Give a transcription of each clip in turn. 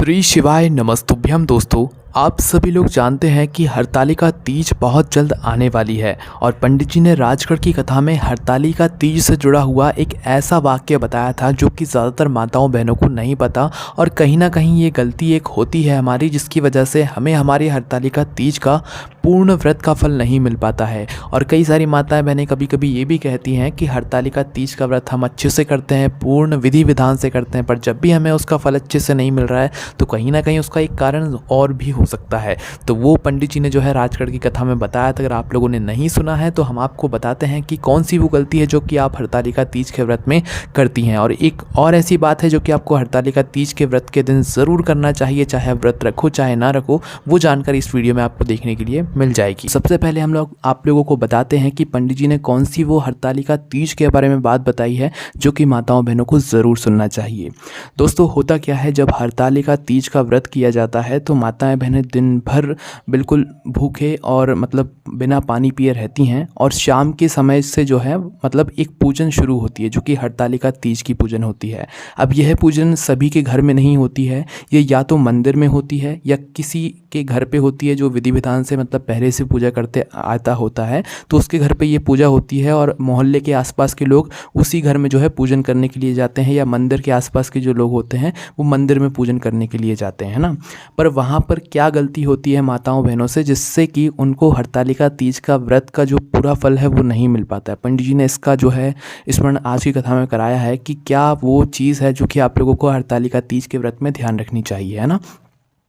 श्री शिवाय नमस्तुभ्यम। दोस्तों, आप सभी लोग जानते हैं कि हरतालिका तीज बहुत जल्द आने वाली है और पंडित जी ने राजगढ़ की कथा में हरतालिका तीज से जुड़ा हुआ एक ऐसा वाक्य बताया था जो कि ज़्यादातर माताओं बहनों को नहीं पता और कहीं ना कहीं ये गलती एक होती है हमारी, जिसकी वजह से हमें हमारी हरतालिका तीज का पूर्ण व्रत का फल नहीं मिल पाता है। और कई सारी माताएं बहनें कभी कभी ये भी कहती हैं कि हरतालिका तीज का व्रत हम अच्छे से करते हैं, पूर्ण विधि विधान से करते हैं, पर जब भी हमें उसका फल अच्छे से नहीं मिल रहा है तो कहीं ना कहीं उसका एक कारण और भी हो सकता है। तो वो पंडित जी ने जो है राजगढ़ की कथा में बताया था। अगर आप लोगों ने नहीं सुना है तो हम आपको बताते हैं कि कौन सी वो गलती है जो कि आप हरतालिका तीज के व्रत में करती हैं। और एक और ऐसी बात है जो कि आपको हरतालिका तीज के व्रत के दिन ज़रूर करना चाहिए, चाहे आप व्रत रखो चाहे ना रखो, वो जानकारी इस वीडियो में आपको देखने के लिए मिल जाएगी। सबसे पहले हम लोग आप लोगों को बताते हैं कि पंडित जी ने कौन सी वो हरतालिका तीज के बारे में बात बताई है जो कि माताओं बहनों को ज़रूर सुनना चाहिए। दोस्तों, होता क्या है, जब हरतालिका तीज का व्रत किया जाता है तो माताएं बहनें दिन भर बिल्कुल भूखे और मतलब बिना पानी पिए रहती हैं और शाम के समय से जो है मतलब एक पूजन शुरू होती है जो कि हरतालिका तीज की पूजन होती है। अब यह पूजन सभी के घर में नहीं होती है, ये या तो मंदिर में होती है या किसी के घर पे होती है जो विधि विधान से मतलब पहले से पूजा करते आता होता है, तो उसके घर पे ये पूजा होती है और मोहल्ले के आसपास के लोग उसी घर में जो है पूजन करने के लिए जाते हैं, या मंदिर के आसपास के जो लोग होते हैं वो मंदिर में पूजन करने के लिए जाते हैं, है ना। पर वहाँ पर क्या गलती होती है माताओं बहनों से जिससे कि उनको हरतालिका तीज का व्रत का जो पूरा फल है वो नहीं मिल पाता है। पंडित जी ने इसका जो है स्मरण आज की कथा में कराया है कि क्या वो चीज़ है जो कि आप लोगों को हरतालिका तीज के व्रत में ध्यान रखनी चाहिए, है ना।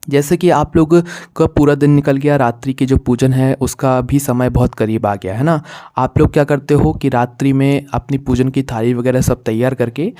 जैसे कि आप लोग का पूरा दिन निकल गया, रात्रि के जो पूजन है उसका भी समय बहुत करीब आ गया, है ना। आप लोग क्या करते हो कि रात्रि में अपनी पूजन की थाली वगैरह सब तैयार करके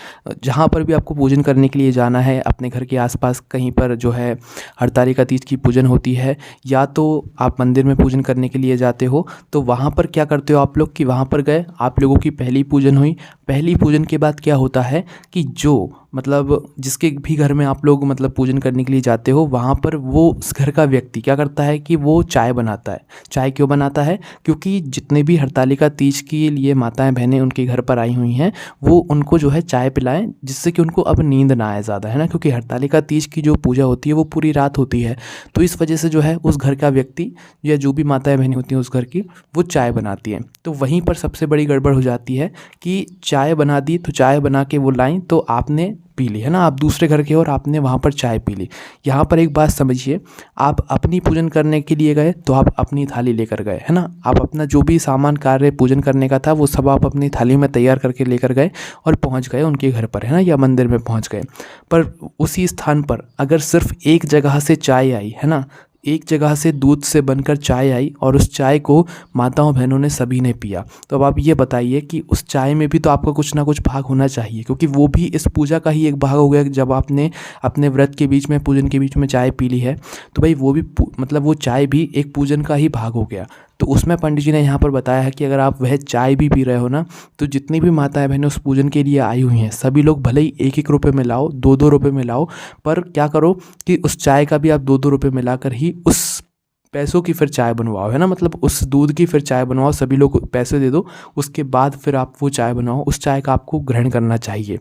जहाँ पर भी आपको पूजन करने के लिए जाना है, अपने घर के आसपास कहीं पर जो है हरतालिका तीज की पूजन होती है या तो आप मंदिर में पूजन करने के लिए जाते हो, तो वहाँ पर क्या करते हो आप लोग कि वहाँ पर गए, आप लोगों की पहली पूजन हुई। पहली पूजन के बाद क्या होता है कि जो मतलब जिसके भी घर में आप लोग मतलब पूजन करने के लिए जाते हो वहाँ पर वो उस घर का व्यक्ति क्या करता है कि वो चाय बनाता है। चाय क्यों बनाता है? क्योंकि जितने भी हरतालिका तीज के लिए माताएं बहनें उनके घर पर आई हुई हैं वो उनको जो है चाय पिलाएं, जिससे कि उनको अब नींद ना आए ज़्यादा, है ना। क्योंकि हरतालिका तीज की जो पूजा होती है वो पूरी रात होती है, तो इस वजह से जो है उस घर का व्यक्ति या जो भी माताएं बहनें होती हैं उस घर की वो चाय बनाती हैं। तो वहीं पर सबसे बड़ी गड़बड़ हो जाती है कि चाय बना दी तो चाय बना के वो लाइन तो आपने पी ली, है ना। आप दूसरे घर के और आपने वहाँ पर चाय पी ली। यहाँ पर एक बात समझिए, आप अपनी पूजन करने के लिए गए तो आप अपनी थाली लेकर गए, है ना। आप अपना जो भी सामान कार्य पूजन करने का था वो सब आप अपनी थाली में तैयार करके लेकर गए और पहुँच गए उनके घर पर, है ना, या मंदिर में पहुँच गए। पर उसी स्थान पर अगर सिर्फ एक जगह से चाय आई, है ना, एक जगह से दूध से बनकर चाय आई और उस चाय को माताओं बहनों ने सभी ने पिया, तो अब आप ये बताइए कि उस चाय में भी तो आपका कुछ ना कुछ भाग होना चाहिए, क्योंकि वो भी इस पूजा का ही एक भाग हो गया। जब आपने अपने व्रत के बीच में पूजन के बीच में चाय पी ली है तो भाई वो भी मतलब वो चाय भी एक पूजन का ही भाग हो गया। तो उसमें पंडित जी ने यहाँ पर बताया है कि अगर आप वह चाय भी पी रहे हो ना, तो जितनी भी माताएं बहनें उस पूजन के लिए आई हुई हैं सभी लोग भले ही 1-1 रुपये में लाओ, 2-2 रुपये में लाओ, पर क्या करो कि उस चाय का भी आप 2-2 रुपये मिलाकर ही उस पैसों की फिर चाय बनवाओ, है ना। मतलब उस दूध की फिर चाय बनवाओ, सभी लोग पैसे दे दो, उसके बाद फिर आप वो चाय बनाओ, उस चाय का आपको ग्रहण करना चाहिए।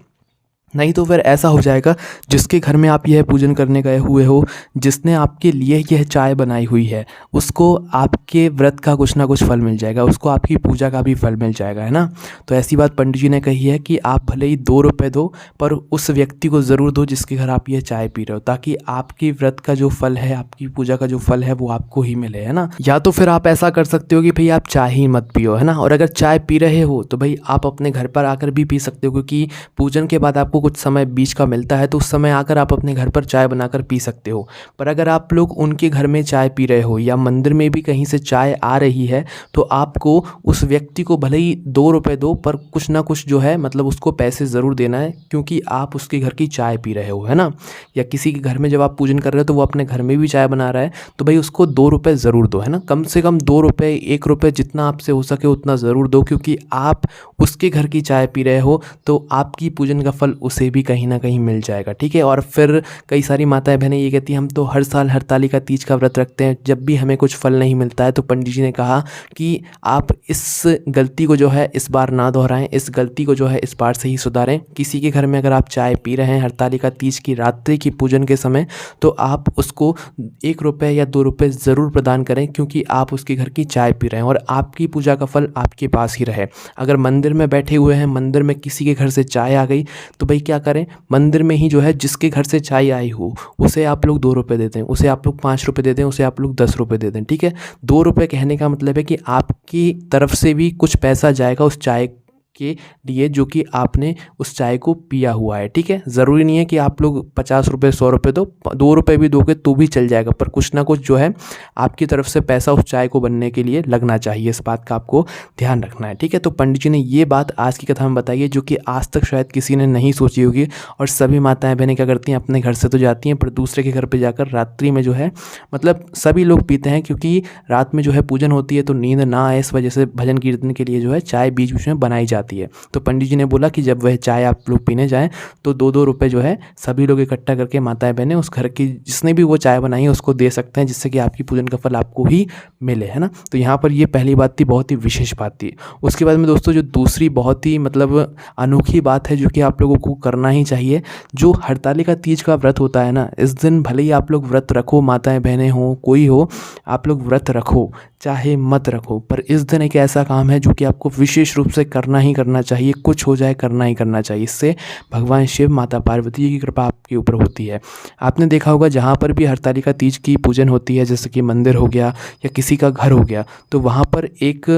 नहीं तो फिर ऐसा हो जाएगा जिसके घर में आप यह पूजन करने गए हुए हो, जिसने आपके लिए यह चाय बनाई हुई है, उसको आपके व्रत का कुछ ना कुछ फल मिल जाएगा, उसको आपकी पूजा का भी फल मिल जाएगा, है ना। तो ऐसी बात पंडित जी ने कही है कि आप भले ही 2 रुपये दो पर उस व्यक्ति को ज़रूर दो जिसके घर आप यह चाय पी रहे हो, ताकि आपकी व्रत का जो फल है, आपकी पूजा का जो फल है वो आपको ही मिले, है ना। या तो फिर आप ऐसा कर सकते हो कि भाई आप चाय ही मत पियो, है ना। और अगर चाय पी रहे हो तो भाई आप अपने घर पर आकर भी पी सकते हो, क्योंकि पूजन के बाद आपको कुछ समय बीच का मिलता है, तो उस समय आकर आप अपने घर पर चाय बनाकर पी सकते हो। पर अगर आप लोग उनके घर में चाय पी रहे हो या मंदिर में भी कहीं से चाय आ रही है तो आपको उस व्यक्ति को भले ही 2 रुपये दो पर कुछ ना कुछ जो है मतलब उसको पैसे ज़रूर देना है, क्योंकि आप उसके घर की चाय पी रहे हो, है ना। या किसी के घर में जब आप पूजन कर रहे हो तो वो अपने घर में भी चाय बना रहा है, तो भाई उसको 2 रुपये ज़रूर दो, है ना। कम से कम 2 रुपये, 1 रुपये, जितना आपसे हो सके उतना ज़रूर दो, क्योंकि आप उसके घर की चाय पी रहे हो तो आपकी पूजन का फल उसे भी कहीं ना कहीं मिल जाएगा, ठीक है। और फिर कई सारी माताएं बहनें ये कहती हैं हम तो हर साल हरतालिका तीज का व्रत रखते हैं, जब भी हमें कुछ फल नहीं मिलता है। तो पंडित जी ने कहा कि आप इस गलती को जो है इस बार ना दोहराएं, इस गलती को जो है इस बार से ही सुधारें। किसी के घर में अगर आप चाय पी रहे हैं हरतालिका तीज की रात्रि की पूजन के समय, तो आप उसको 1 रुपये या 2 रुपये ज़रूर प्रदान करें, क्योंकि आप उसके घर की चाय पी रहे हैं और आपकी पूजा का फल आपके पास ही रहे। अगर मंदिर में बैठे हुए हैं, मंदिर में किसी के घर से चाय आ गई, तो भाई क्या करें, मंदिर में ही जो है जिसके घर से चाय आई हो उसे आप लोग 2 रुपये दे दें, उसे आप लोग 5 रुपये दे दें, उसे आप लोग 10 रुपये दे दें, ठीक है। 2 रुपये कहने का मतलब है कि आपकी तरफ से भी कुछ पैसा जाएगा उस चाय के लिए जो कि आपने उस चाय को पिया हुआ है, ठीक है। ज़रूरी नहीं है कि आप लोग 50 रुपये 100 रुपये दो, 2 रुपये भी दोगे तो भी चल जाएगा, पर कुछ ना कुछ जो है आपकी तरफ से पैसा उस चाय को बनने के लिए लगना चाहिए। इस बात का आपको ध्यान रखना है, ठीक है। तो पंडित जी ने ये बात आज की कथा में बताई है, जो कि आज तक शायद किसी ने नहीं सोची होगी। और सभी माताएं बहनें क्या करती हैं, अपने घर से तो जाती हैं पर दूसरे के घर पर जाकर रात्रि में जो है, मतलब सभी लोग पीते हैं, क्योंकि रात में जो है पूजन होती है तो नींद ना आए, इस वजह से भजन कीर्तन के लिए जो है चाय बीच बीच में बनाई जाती है। तो पंडित जी ने बोला कि जब वह चाय आप लोग पीने जाएं तो 2-2 रुपये जो है सभी लोग इकट्ठा करके माताएं बहनें उस घर की जिसने भी वो चाय बनाई है उसको दे सकते हैं, जिससे कि आपकी पूजन का फल आपको ही मिले, है ना। तो यहाँ पर ये पहली बात थी, बहुत ही विशेष बात थी। उसके बाद में दोस्तों जो दूसरी बहुत ही मतलब अनोखी बात है जो कि आप लोगों को करना ही चाहिए, जो हरतालिका तीज का व्रत होता है ना, इस दिन भले ही आप लोग व्रत रखो, माताएं बहनें हो कोई हो, आप लोग व्रत रखो चाहे मत रखो, पर इस दिन एक ऐसा काम है जो कि आपको विशेष रूप से करना ही करना चाहिए, कुछ हो जाए करना ही करना चाहिए। इससे भगवान शिव माता पार्वती की कृपा आपके ऊपर होती है। आपने देखा होगा जहाँ पर भी हरतालिका तीज की पूजन होती है, जैसे कि मंदिर हो गया या किसी का घर हो गया, तो वहाँ पर एक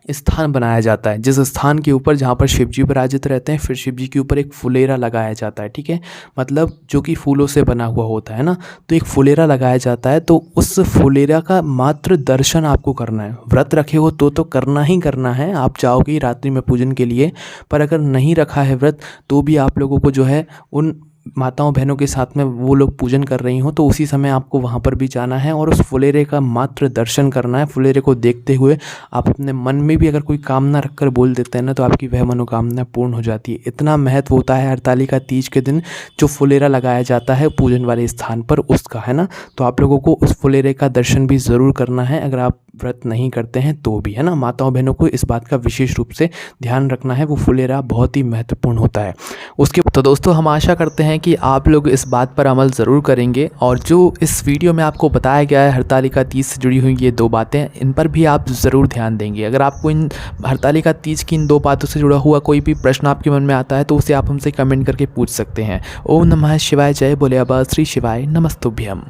स्थान बनाया जाता है, जिस स्थान के ऊपर जहाँ पर शिव जी विराजित रहते हैं, फिर शिव जी के ऊपर एक फुलेरा लगाया जाता है, ठीक है, मतलब जो कि फूलों से बना हुआ होता है ना। तो एक फुलेरा लगाया जाता है, तो उस फुलेरा का मात्र दर्शन आपको करना है। व्रत रखे हो तो करना ही करना है, आप जाओगे ही रात्रि में पूजन के लिए, पर अगर नहीं रखा है व्रत तो भी आप लोगों को जो है उन माताओं बहनों के साथ में वो लोग पूजन कर रही हों तो उसी समय आपको वहाँ पर भी जाना है और उस फुलेरे का मात्र दर्शन करना है। फुलेरे को देखते हुए आप अपने मन में भी अगर कोई कामना रखकर बोल देते हैं ना, तो आपकी वह मनोकामना पूर्ण हो जाती है। इतना महत्व होता है हरतालिका तीज के दिन जो फुलेरा लगाया जाता है पूजन वाले स्थान पर उसका, है ना। तो आप लोगों को उस फुलेरे का दर्शन भी ज़रूर करना है, अगर आप व्रत नहीं करते हैं तो भी, है ना। माताओं बहनों को इस बात का विशेष रूप से ध्यान रखना है, वो फुलेरा बहुत ही महत्वपूर्ण होता है उसके। तो दोस्तों हम आशा करते हैं कि आप लोग इस बात पर अमल ज़रूर करेंगे, और जो इस वीडियो में आपको बताया गया है हरतालिका तीज से जुड़ी हुई ये 2 बातें, इन पर भी आप ज़रूर ध्यान देंगे। अगर आपको इन हरतालिका तीज की इन 2 बातों से जुड़ा हुआ कोई भी प्रश्न आपके मन में आता है तो उसे आप हमसे कमेंट करके पूछ सकते हैं। ओम नमः शिवाय, जय बोले बाबा श्री शिवाय, नमस्तुभ्यम।